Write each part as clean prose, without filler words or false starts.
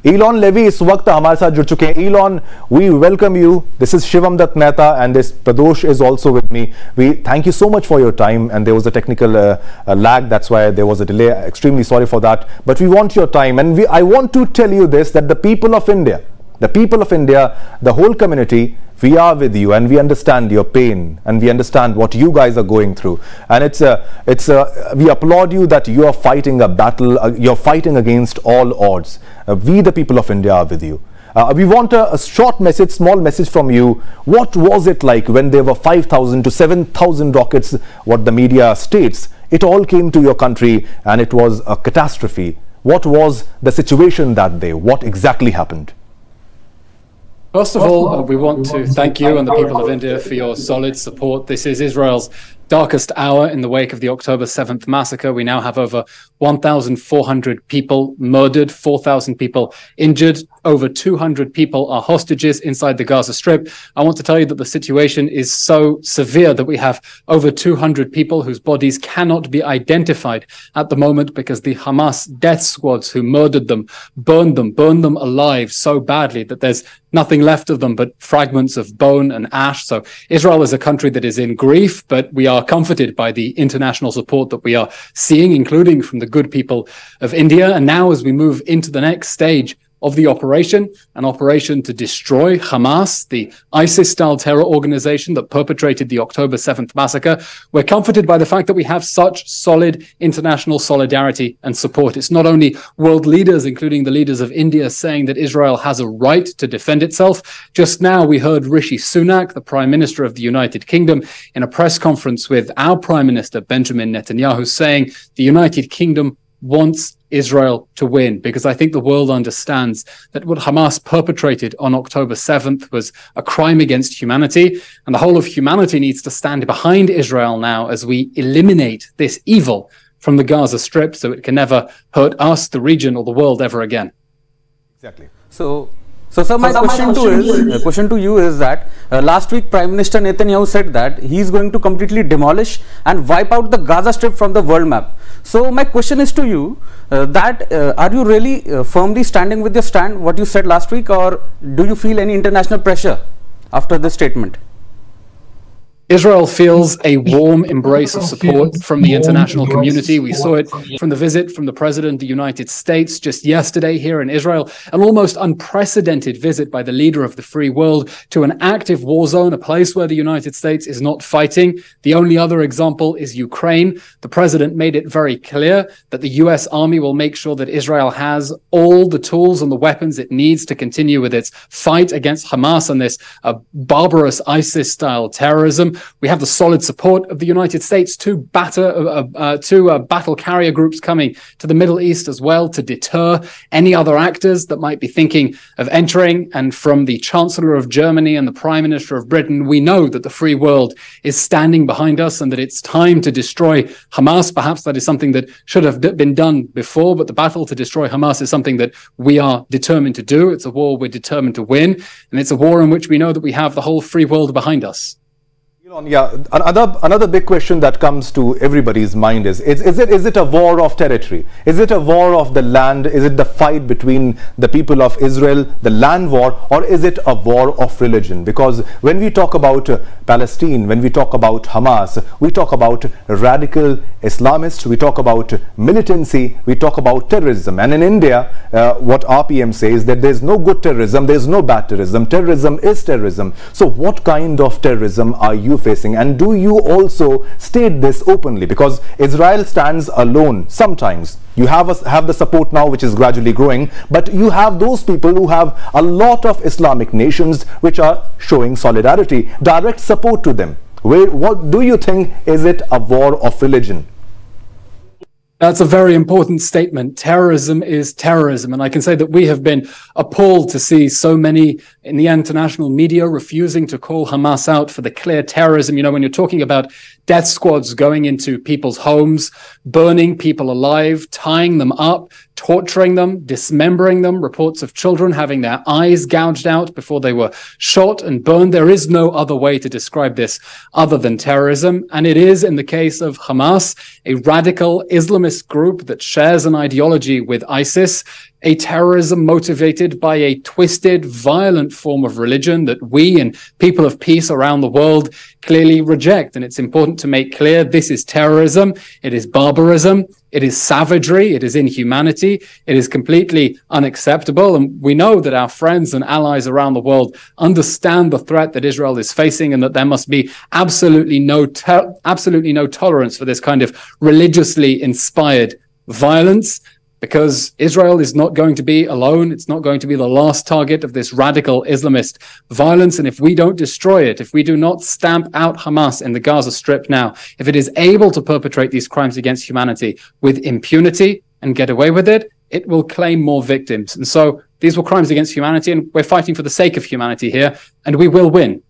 Eylon Levy इस वक्त हमारे साथ जुड़ चुके हैं. Eylon, we welcome you. This is Shivam Dutt Mehta and this Pradosh is also with me. We thank you so much for your time, and there was a technical lag, that's why there was a delay. Extremely sorry for that. But we want your time, and I want to tell you this, that the people of India, the whole community, we are with you and we understand your pain and we understand what you guys are going through, and we applaud you that you are fighting a battle, you're fighting against all odds. We the people of India are with you. We want a short message, small message from you. What was it like when there were 5,000 to 7,000 rockets, what the media states? It all came to your country and it was a catastrophe. What was the situation that day? What exactly happened? First of all, we want to thank you and the people of India for your solid support. This is Israel's darkest hour in the wake of the October 7th massacre. We now have over 1,400 people murdered, 4,000 people injured, over 200 people are hostages inside the Gaza Strip. I want to tell you that the situation is so severe that we have over 200 people whose bodies cannot be identified at the moment because the Hamas death squads who murdered them burned them alive so badly that there's nothing left of them but fragments of bone and ash. So Israel is a country that is in grief, but we are comforted by the international support that we are seeing, including from the good people of India. And now as we move into the next stage of the operation, an operation to destroy Hamas, the ISIS-style terror organization that perpetrated the October 7th massacre, we're comforted by the fact that we have such solid international solidarity and support. It's not only world leaders, including the leaders of India, saying that Israel has a right to defend itself. Just now, we heard Rishi Sunak, the Prime Minister of the United Kingdom, in a press conference with our Prime Minister, Benjamin Netanyahu, saying the United Kingdom wants Israel to win, because I think the world understands that what Hamas perpetrated on October 7th was a crime against humanity, and the whole of humanity needs to stand behind Israel now as we eliminate this evil from the Gaza Strip so it can never hurt us, the region, or the world ever again. Exactly. So sir, my question to you is that last week Prime Minister Netanyahu said that he is going to completely demolish and wipe out the Gaza Strip from the world map. So my question is to you, are you really firmly standing with your stand, what you said last week, or do you feel any international pressure after this statement? Israel feels a warm embrace of support from the international community. We saw it from the visit from the President of the United States just yesterday here in Israel, an almost unprecedented visit by the leader of the free world to an active war zone, a place where the United States is not fighting. The only other example is Ukraine. The President made it very clear that the US Army will make sure that Israel has all the tools and the weapons it needs to continue with its fight against Hamas and this barbarous ISIS-style terrorism. We have the solid support of the United States, two battle carrier groups coming to the Middle East as well to deter any other actors that might be thinking of entering. And from the Chancellor of Germany and the Prime Minister of Britain, we know that the free world is standing behind us and that it's time to destroy Hamas. Perhaps that is something that should have been done before, but the battle to destroy Hamas is something that we are determined to do. It's a war we're determined to win, and it's a war in which we know that we have the whole free world behind us. Yeah, another big question that comes to everybody's mind is it a war of territory? Is it a war of the land? Is it the fight between the people of Israel, the land war, or is it a war of religion? Because when we talk about Palestine, when we talk about Hamas, we talk about radical Islamists, we talk about militancy, we talk about terrorism. And in India, what RPM says that there's no good terrorism, there's no bad terrorism. Terrorism is terrorism. So what kind of terrorism are you facing, and do you also state this openly? Because Israel stands alone sometimes. You have the support now, which is gradually growing, but you have those people who have a lot of Islamic nations which are showing solidarity, direct support to them. What do you think? Is it a war of religion? That's a very important statement. Terrorism is terrorism. And I can say that we have been appalled to see so many in the international media refusing to call Hamas out for the clear terrorism. You know, when you're talking about death squads going into people's homes, burning people alive, tying them up, torturing them, dismembering them, reports of children having their eyes gouged out before they were shot and burned. There is no other way to describe this other than terrorism. And it is, in the case of Hamas, a radical Islamist group that shares an ideology with ISIS, a terrorism motivated by a twisted, violent form of religion that we and people of peace around the world clearly reject. And it's important to make clear this is terrorism, it is barbarism, it is savagery, it is inhumanity, it is completely unacceptable. And we know that our friends and allies around the world understand the threat that Israel is facing and that there must be absolutely no tolerance for this kind of religiously inspired violence, because Israel is not going to be alone. It's not going to be the last target of this radical Islamist violence. And if we don't destroy it, if we do not stamp out Hamas in the Gaza Strip now, if it is able to perpetrate these crimes against humanity with impunity and get away with it, it will claim more victims. And so these were crimes against humanity, and we're fighting for the sake of humanity here, and we will win.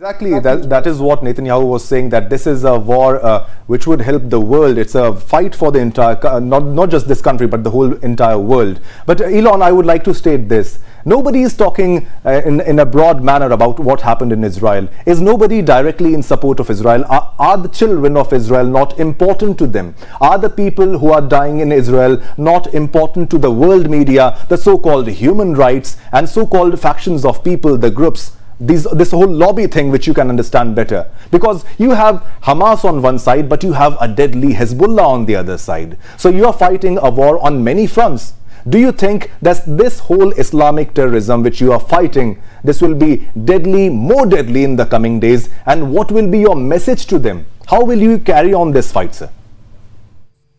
Exactly, that is what Netanyahu was saying, that this is a war which would help the world. It's a fight for the entire, not just this country, but the whole entire world. But Eylon, I would like to state this. Nobody is talking in a broad manner about what happened in Israel. Is nobody directly in support of Israel? Are the children of Israel not important to them? Are the people who are dying in Israel not important to the world media, the so-called human rights and so-called factions of people, the groups? This whole lobby thing, which you can understand better, because you have Hamas on one side, but you have a deadly Hezbollah on the other side. So you are fighting a war on many fronts. Do you think that this whole Islamic terrorism which you are fighting, this will be deadly, more deadly in the coming days? And what will be your message to them? How will you carry on this fight, sir?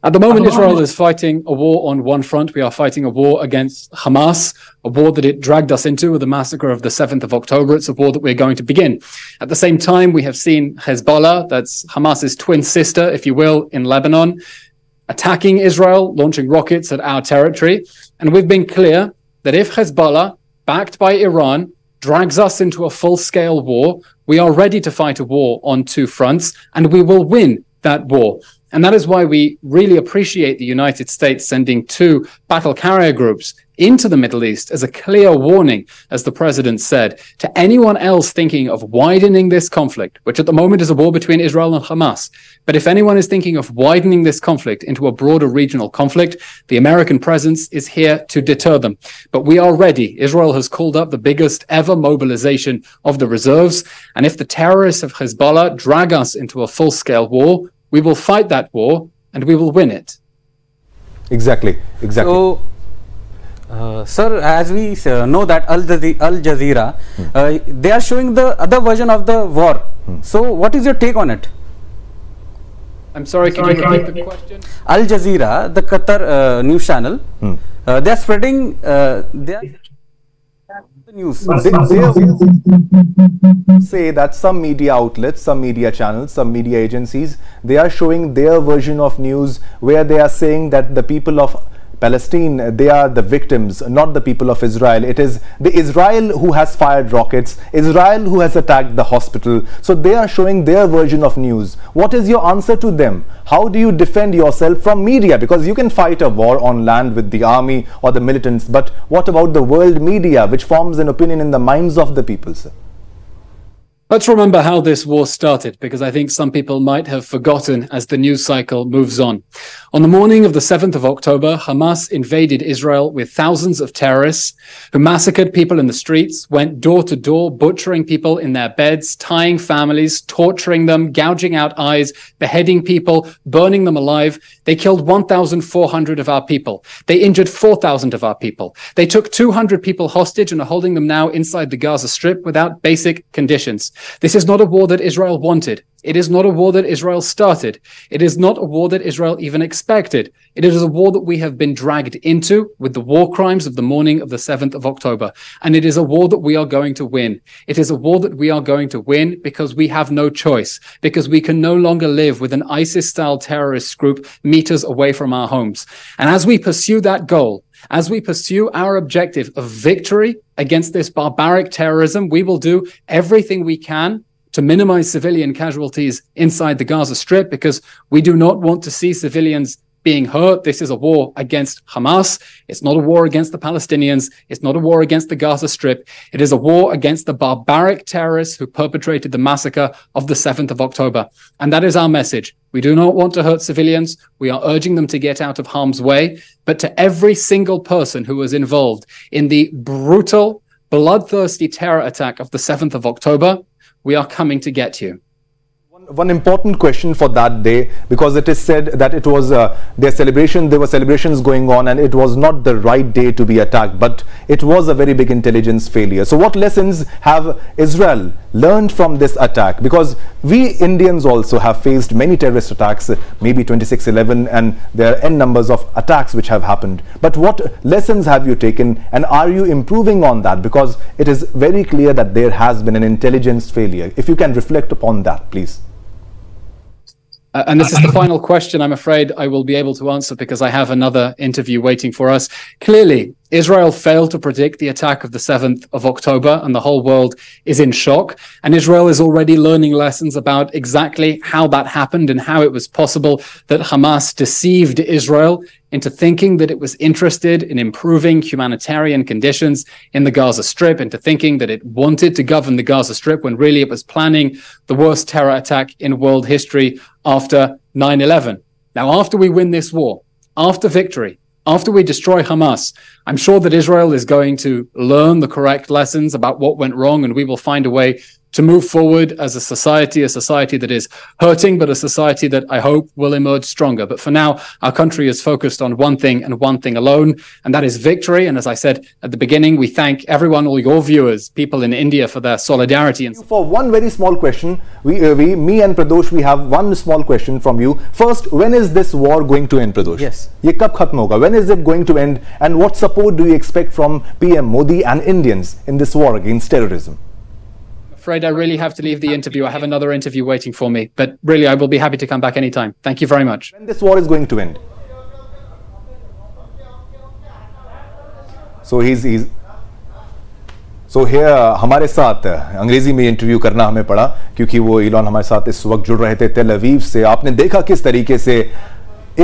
At the moment, Israel is fighting a war on one front. We are fighting a war against Hamas, a war that it dragged us into with the massacre of the 7th of October. It's a war that we're going to begin. At the same time, we have seen Hezbollah, that's Hamas's twin sister, if you will, in Lebanon, attacking Israel, launching rockets at our territory. And we've been clear that if Hezbollah, backed by Iran, drags us into a full-scale war, we are ready to fight a war on two fronts, and we will win that war. And that is why we really appreciate the United States sending 2 battle carrier groups into the Middle East as a clear warning, as the president said, to anyone else thinking of widening this conflict, which at the moment is a war between Israel and Hamas. But if anyone is thinking of widening this conflict into a broader regional conflict, the American presence is here to deter them. But we are ready. Israel has called up the biggest ever mobilization of the reserves. And if the terrorists of Hezbollah drag us into a full-scale war, we will fight that war and we will win it. Exactly. So, sir, as we know that Al Jazeera, they are showing the other version of the war. So, what is your take on it? I'm sorry, can you repeat the question? Al Jazeera, the Qatar news channel, they are spreading their news. They say that some media outlets, some media channels, some media agencies, they are showing their version of news where they are saying that the people of Palestine, they are the victims, not the people of Israel. It is the Israel who has fired rockets, Israel who has attacked the hospital. So they are showing their version of news. What is your answer to them? How do you defend yourself from media? Because you can fight a war on land with the army or the militants, but what about the world media, which forms an opinion in the minds of the people, sir? Let's remember how this war started, because I think some people might have forgotten as the news cycle moves on. On the morning of the 7th of October, Hamas invaded Israel with thousands of terrorists who massacred people in the streets, went door to door, butchering people in their beds, tying families, torturing them, gouging out eyes, beheading people, burning them alive. They killed 1,400 of our people. They injured 4,000 of our people. They took 200 people hostage and are holding them now inside the Gaza Strip without basic conditions. This is not a war that Israel wanted. It is not a war that Israel started. It is not a war that Israel even expected. It is a war that we have been dragged into with the war crimes of the morning of the 7th of October. And it is a war that we are going to win. It is a war that we are going to win because we have no choice, because we can no longer live with an ISIS-style terrorist group meters away from our homes. And as we pursue that goal, as we pursue our objective of victory against this barbaric terrorism, we will do everything we can to minimize civilian casualties inside the Gaza Strip, because we do not want to see civilians being hurt. This is a war against Hamas. It's not a war against the Palestinians. It's not a war against the Gaza Strip. It is a war against the barbaric terrorists who perpetrated the massacre of the 7th of October. And that is our message. We do not want to hurt civilians. We are urging them to get out of harm's way. But to every single person who was involved in the brutal, bloodthirsty terror attack of the 7th of October, we are coming to get you. One important question for that day, because it is said that it was their celebration, there were celebrations going on and it was not the right day to be attacked, but it was a very big intelligence failure. So what lessons have Israel learned from this attack? Because we Indians also have faced many terrorist attacks, maybe 26/11, and there are n numbers of attacks which have happened. But what lessons have you taken, and are you improving on that? Because it is very clear that there has been an intelligence failure. If you can reflect upon that, please. And this is the final question I'm afraid I will be able to answer, because I have another interview waiting for us. Clearly, Israel failed to predict the attack of the 7th of October, and the whole world is in shock. And Israel is already learning lessons about exactly how that happened and how it was possible that Hamas deceived Israel into thinking that it was interested in improving humanitarian conditions in the Gaza Strip, into thinking that it wanted to govern the Gaza Strip when really it was planning the worst terror attack in world history after 9/11. Now, after we win this war, after victory, after we destroy Hamas, I'm sure that Israel is going to learn the correct lessons about what went wrong, and we will find a way to move forward as a society that is hurting, but a society that I hope will emerge stronger. But for now, our country is focused on one thing and one thing alone, and that is victory. And as I said at the beginning, we thank everyone, all your viewers, people in India, for their solidarity. And for one very small question, me and Pradosh, we have one small question from you. First, when is this war going to end, Pradosh? Yes. Ye kab khatm hoga? When is it going to end? And what support do you expect from PM Modi and Indians in this war against terrorism? Afraid I really have to leave the interview. I have another interview waiting for me, but really I will be happy to come back anytime. Thank you very much. When this war is going to end? So here हमारे साथ अंग्रेजी में interview करना हमें पड़ा क्योंकि वो Elon हमारे साथ इस वक्त जुड़ रहे थे तेल अवीव से। आपने देखा किस तरीके से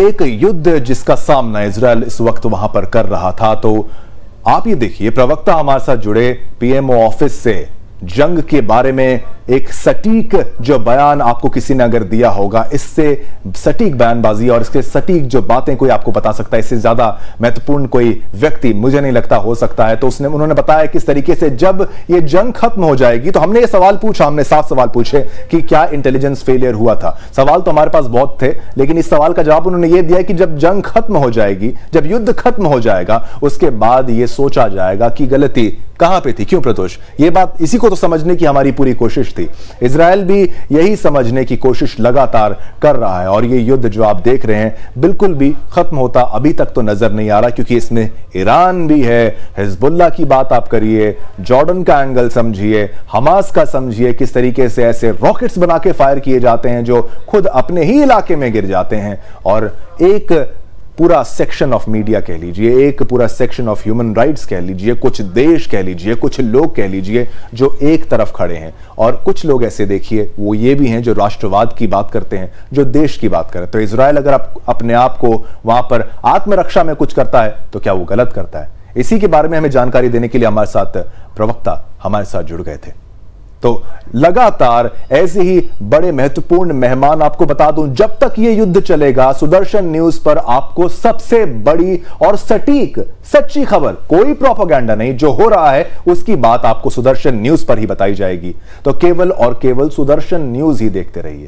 एक युद्ध जिसका सामना इजराइल इस वक्त वहां पर कर रहा था। तो आप ये देखिए, प्रवक्ता हमारे साथ जुड़े पीएमओ ऑफिस से जंग के बारे में एक सटीक जो बयान आपको किसी ने अगर दिया होगा, इससे सटीक बयानबाजी और इसके सटीक जो बातें कोई आपको बता सकता है, इससे ज्यादा महत्वपूर्ण कोई व्यक्ति मुझे नहीं लगता हो सकता है। तो उन्होंने बताया किस तरीके से जब ये जंग खत्म हो जाएगी, तो हमने ये सवाल पूछा, हमने 7 सवाल पूछे कि क्या इंटेलिजेंस फेलियर हुआ था। सवाल तो हमारे पास बहुत थे, लेकिन इस सवाल का जवाब उन्होंने ये दिया कि जब जंग खत्म हो जाएगी, जब युद्ध खत्म हो जाएगा, उसके बाद ये सोचा जाएगा कि गलती कहां पे थी, क्यों प्रतोष। ये बात, इसी को तो समझने की हमारी पूरी कोशिश थी। इजराइल भी यही समझने की कोशिश लगातार कर रहा है और ये युद्ध जो आप देख रहे हैं बिल्कुल भी खत्म होता अभी तक तो नजर नहीं आ रहा, क्योंकि इसमें ईरान भी है, हिजबुल्लाह की बात आप करिए, जॉर्डन का एंगल समझिए, हमास का समझिए, किस तरीके से ऐसे रॉकेट्स बना के फायर किए जाते हैं जो खुद अपने ही इलाके में गिर जाते हैं। और एक पूरा सेक्शन ऑफ मीडिया कह लीजिए, एक पूरा सेक्शन ऑफ ह्यूमन राइट्स कह लीजिए, कुछ देश कह लीजिए, कुछ लोग कह लीजिए जो एक तरफ खड़े हैं, और कुछ लोग ऐसे देखिए वो ये भी हैं जो राष्ट्रवाद की बात करते हैं, जो देश की बात करें। तो इजराइल अगर अपने आप को वहां पर आत्मरक्षा में कुछ करता है तो क्या वो गलत करता है? इसी के बारे में हमें जानकारी देने के लिए हमारे साथ प्रवक्ता हमारे साथ जुड़ गए थे। तो लगातार ऐसे ही बड़े महत्वपूर्ण मेहमान, आपको बता दूं, जब तक ये युद्ध चलेगा सुदर्शन न्यूज पर आपको सबसे बड़ी और सटीक सच्ची खबर, कोई प्रोपेगेंडा नहीं, जो हो रहा है उसकी बात आपको सुदर्शन न्यूज पर ही बताई जाएगी। तो केवल और केवल सुदर्शन न्यूज ही देखते रहिए।